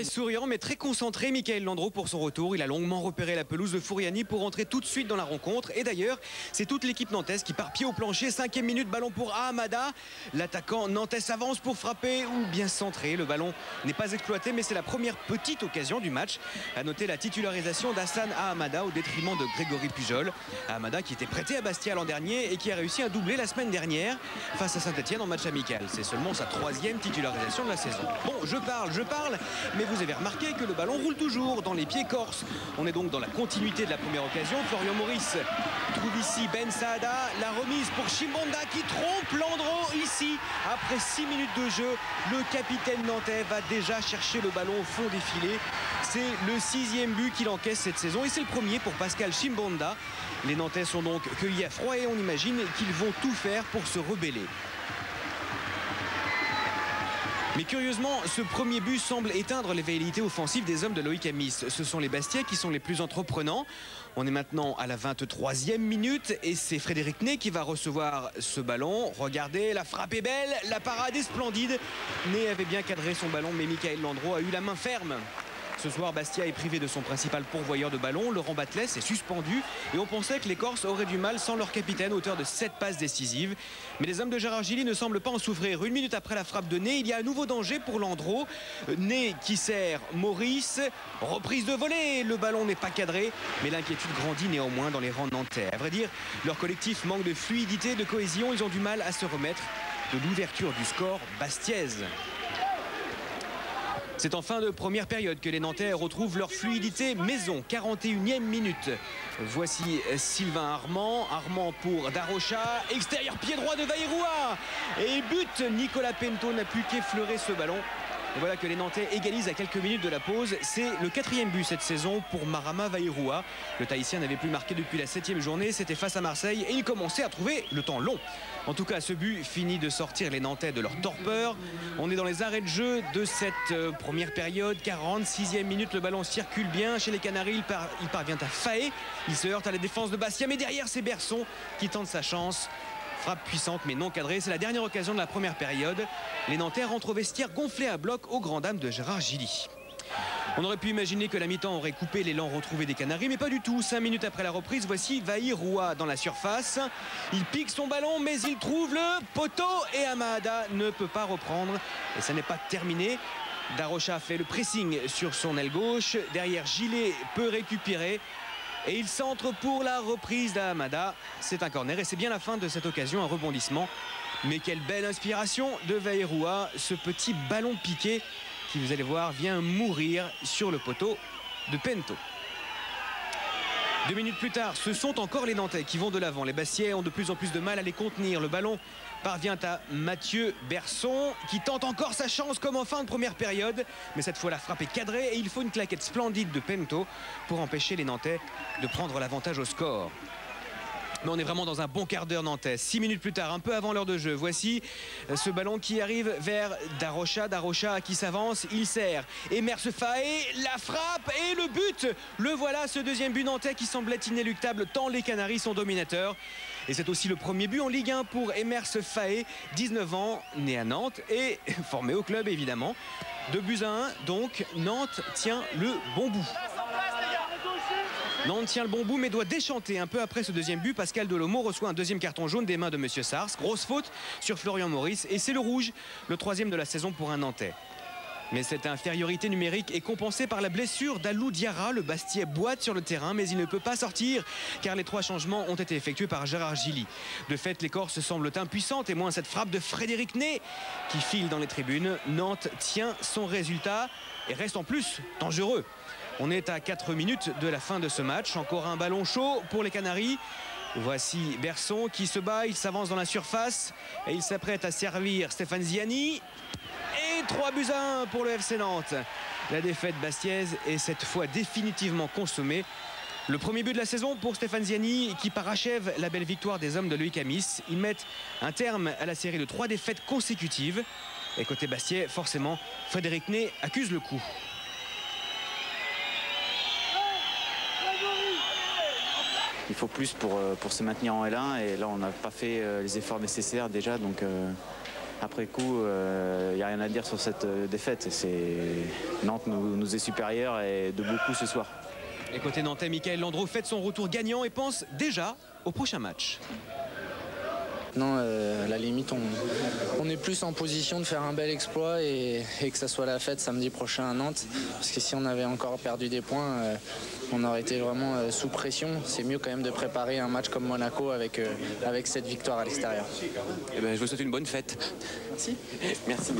Souriant mais très concentré, Michael Landreau pour son retour. Il a longuement repéré la pelouse de Fouriani pour entrer tout de suite dans la rencontre. Et d'ailleurs, c'est toute l'équipe nantaise qui part pied au plancher. 5e minute, ballon pour Ahamada. L'attaquant nantais s'avance pour frapper ou bien centrer. Le ballon n'est pas exploité, mais c'est la première petite occasion du match. À noter la titularisation d'Hassan Ahamada au détriment de Grégory Pujol. Ahamada qui était prêté à Bastia l'an dernier et qui a réussi à doubler la semaine dernière face à Saint-Etienne en match amical. C'est seulement sa 3e titularisation de la saison. Bon, je parle. Mais vous avez remarqué que le ballon roule toujours dans les pieds corses. On est donc dans la continuité de la première occasion. Florian Maurice trouve ici Ben Saada. La remise pour Chimbonda qui trompe Landreau ici. Après 6 minutes de jeu, le capitaine nantais va déjà chercher le ballon au fond des filets. C'est le 6e but qu'il encaisse cette saison et c'est le premier pour Pascal Chimbonda. Les Nantais sont donc cueillis à froid et on imagine qu'ils vont tout faire pour se rebeller. Mais curieusement, ce premier but semble éteindre les velléités offensives des hommes de Loïc Amis. Ce sont les Bastiais qui sont les plus entreprenants. On est maintenant à la 23e minute et c'est Frédéric Ney qui va recevoir ce ballon. Regardez, la frappe est belle, la parade est splendide. Ney avait bien cadré son ballon, mais Michael Landreau a eu la main ferme. Ce soir, Bastia est privé de son principal pourvoyeur de ballon. Laurent Batles est suspendu et on pensait que les Corses auraient du mal sans leur capitaine, auteur de 7 passes décisives. Mais les hommes de Gérard Gilly ne semblent pas en souffrir. 1 minute après la frappe de Ney, il y a un nouveau danger pour Landreau. Ney qui sert Maurice. Reprise de volée. Le ballon n'est pas cadré, mais l'inquiétude grandit néanmoins dans les rangs nantais. À vrai dire, leur collectif manque de fluidité, de cohésion. Ils ont du mal à se remettre de l'ouverture du score bastiaise. C'est en fin de première période que les Nantais retrouvent leur fluidité maison. 41e minute. Voici Sylvain Armand. Armand pour Darocha. Extérieur pied droit de Vaïroua. Et but. Nicolas Pento n'a plus qu'effleurer ce ballon. Et voilà que les Nantais égalisent à quelques minutes de la pause. C'est le 4e but cette saison pour Marama Vaïroua. Le Tahitien n'avait plus marqué depuis la 7e journée. C'était face à Marseille et il commençait à trouver le temps long. En tout cas, ce but finit de sortir les Nantais de leur torpeur. On est dans les arrêts de jeu de cette première période. 46e minute, le ballon circule bien chez les Canaries. Il parvient à Faé. Il se heurte à la défense de Bastia. Mais derrière, c'est Berson qui tente sa chance. Frappe puissante mais non cadrée. C'est la dernière occasion de la première période. Les Nantais rentrent au vestiaire gonflés à bloc aux grandes dames de Gérard Gilly. On aurait pu imaginer que la mi-temps aurait coupé l'élan retrouvé des Canaries, mais pas du tout. 5 minutes après la reprise, voici Vaïroua dans la surface. Il pique son ballon, mais il trouve le poteau et Ahamada ne peut pas reprendre. Et ça n'est pas terminé. Darocha fait le pressing sur son aile gauche. Derrière, Gillet peut récupérer. Et il centre pour la reprise d'Ahamada. C'est un corner et c'est bien la fin de cette occasion, un rebondissement. Mais quelle belle inspiration de Vaïroua, ce petit ballon piqué qui, vous allez voir, vient mourir sur le poteau de Pento. 2 minutes plus tard, ce sont encore les Nantais qui vont de l'avant. Les Bastiais ont de plus en plus de mal à les contenir. Le ballon parvient à Mathieu Berson qui tente encore sa chance comme en fin de première période. Mais cette fois, la frappe est cadrée et il faut une claquette splendide de Pento pour empêcher les Nantais de prendre l'avantage au score. Mais on est vraiment dans un bon quart d'heure nantais. 6 minutes plus tard, un peu avant l'heure de jeu, voici ce ballon qui arrive vers Darocha. Darocha qui s'avance, il sert Emers Faé, la frappe et le but. Le voilà, ce deuxième but nantais qui semblait inéluctable tant les Canaries sont dominateurs. Et c'est aussi le premier but en Ligue 1 pour Emers Faé, 19 ans, né à Nantes et formé au club évidemment. 2-1, donc Nantes tient le bon bout. Nantes tient le bon bout mais doit déchanter un peu après ce deuxième but. Pascal Delomo reçoit un deuxième carton jaune des mains de Monsieur Sars. Grosse faute sur Florian Maurice et c'est le rouge, le 3e de la saison pour un Nantais. Mais cette infériorité numérique est compensée par la blessure d'Alou Diarra. Le Bastiais boite sur le terrain mais il ne peut pas sortir car les 3 changements ont été effectués par Gérard Gilly. De fait, les Corses semblent impuissants, témoin cette frappe de Frédéric Ney qui file dans les tribunes. Nantes tient son résultat et reste en plus dangereux. On est à 4 minutes de la fin de ce match. Encore un ballon chaud pour les Canaries. Voici Berson qui se bat, il s'avance dans la surface et il s'apprête à servir Stéphane Ziani. Et 3-1 pour le FC Nantes. La défaite bastiaise est cette fois définitivement consommée. Le premier but de la saison pour Stéphane Ziani qui parachève la belle victoire des hommes de Loïc Amis. Ils mettent un terme à la série de 3 défaites consécutives. Et côté Bastiais, forcément, Frédéric Ney accuse le coup. Il faut plus pour se maintenir en L1 et là on n'a pas fait les efforts nécessaires déjà donc après coup, il n'y a rien à dire sur cette défaite. Nantes nous est supérieur et de beaucoup ce soir. Et côté nantais, Michael Landreau fête son retour gagnant et pense déjà au prochain match. Non, à la limite, on est plus en position de faire un bel exploit et que ça soit la fête samedi prochain à Nantes. Parce que si on avait encore perdu des points, on aurait été vraiment sous pression. C'est mieux quand même de préparer un match comme Monaco avec cette victoire à l'extérieur. Eh ben, je vous souhaite une bonne fête. Merci. Merci.